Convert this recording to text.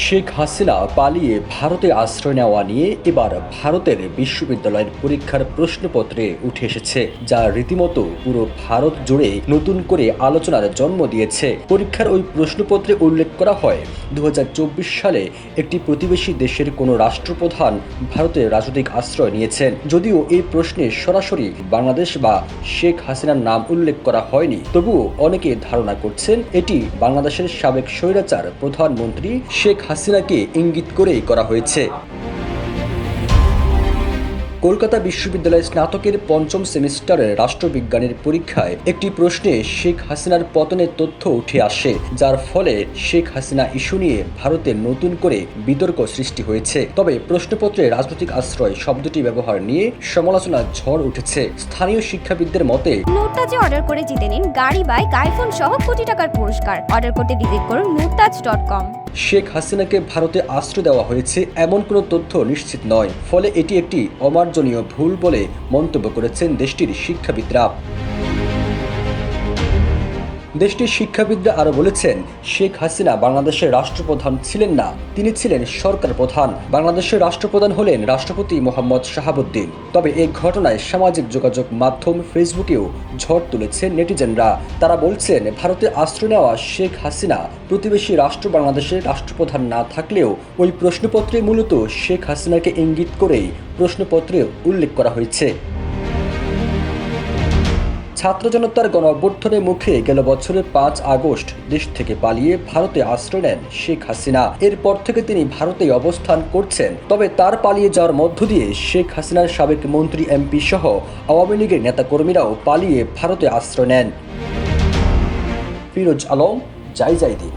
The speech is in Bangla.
শেখ হাসিনা পালিয়ে ভারতে আশ্রয় নেওয়া নিয়ে এবার ভারতের বিশ্ববিদ্যালয়ের পরীক্ষার প্রশ্নপত্রে উঠে এসেছে, যা রীতিমতো পুরো ভারত জুড়ে নতুন করে আলোচনার জন্ম দিয়েছে। পরীক্ষার ওই প্রশ্নপত্রে উল্লেখ করা হয় 2024 সালে একটি প্রতিবেশী দেশের কোনো রাষ্ট্রপ্রধান ভারতের রাজনৈতিক আশ্রয় নিয়েছেন। যদিও এই প্রশ্নে সরাসরি বাংলাদেশ বা শেখ হাসিনার নাম উল্লেখ করা হয়নি, তবুও অনেকে ধারণা করছেন এটি বাংলাদেশের সাবেক স্বৈরাচার প্রধানমন্ত্রী শেখ হাসিনাকে ইঙ্গিত করেই করা হয়েছে। কলকাতা বিশ্ববিদ্যালয়ের স্নাতকের পঞ্চম সেমিস্টারের রাষ্ট্রবিজ্ঞানের পরীক্ষায় একটি প্রশ্নে শেখ হাসিনার পতনের তথ্য উঠে আসে, যার ফলে শেখ হাসিনা ইস্যু নিয়ে ভারতে নতুন করে বিতর্ক সৃষ্টি হয়েছে। তবে প্রশ্নপত্রে রাজনৈতিক আশ্রয় শব্দটি ব্যবহার নিয়ে সমালোচনার ঝড় উঠেছে। স্থানীয় শিক্ষাবিদদের মতে, মুরতাজে অর্ডার করে জিতে নিন গাড়ি, বাইক, আইফোন সহ কোটি টাকার পুরস্কার। অর্ডার করতে ভিজিট করুন murtaj.com। শেখ হাসিনাকে ভারতে আশ্রয় দেওয়া হয়েছে এমন কোনো তথ্য নিশ্চিত নয়, ফলে এটি একটি অমার্জনীয় ভুল বলে মন্তব্য করেছেন দেশটির শিক্ষাবিদরা। দেশটির শিক্ষাবিদরা আরও বলেছেন, শেখ হাসিনা বাংলাদেশের রাষ্ট্রপ্রধান ছিলেন না, তিনি ছিলেন সরকার প্রধান। বাংলাদেশের রাষ্ট্রপ্রধান হলেন রাষ্ট্রপতি মোহাম্মদ শাহাবুদ্দিন। তবে এই ঘটনায় সামাজিক যোগাযোগ মাধ্যম ফেসবুকেও ঝড় তুলেছেন নেটিজেনরা। তারা বলছেন, ভারতে আশ্রয় নেওয়া শেখ হাসিনা প্রতিবেশী রাষ্ট্র বাংলাদেশের রাষ্ট্রপ্রধান না থাকলেও ওই প্রশ্নপত্রে মূলত শেখ হাসিনাকে ইঙ্গিত করেই প্রশ্নপত্রে উল্লেখ করা হয়েছে। ছাত্র জনতার গণ অভ্যুত্থানের মুখে গেল বছরের 5 আগস্ট দেশ থেকে পালিয়ে ভারতে আশ্রয় নেন শেখ হাসিনা। এরপর থেকে তিনি ভারতেই অবস্থান করছেন। তবে তার পালিয়ে যাওয়ার মধ্য দিয়ে শেখ হাসিনার সাবেক মন্ত্রী, এমপি সহ আওয়ামী লীগের নেতাকর্মীরাও পালিয়ে ভারতে আশ্রয় নেন। ফিরোজ আলম, যাই দিন।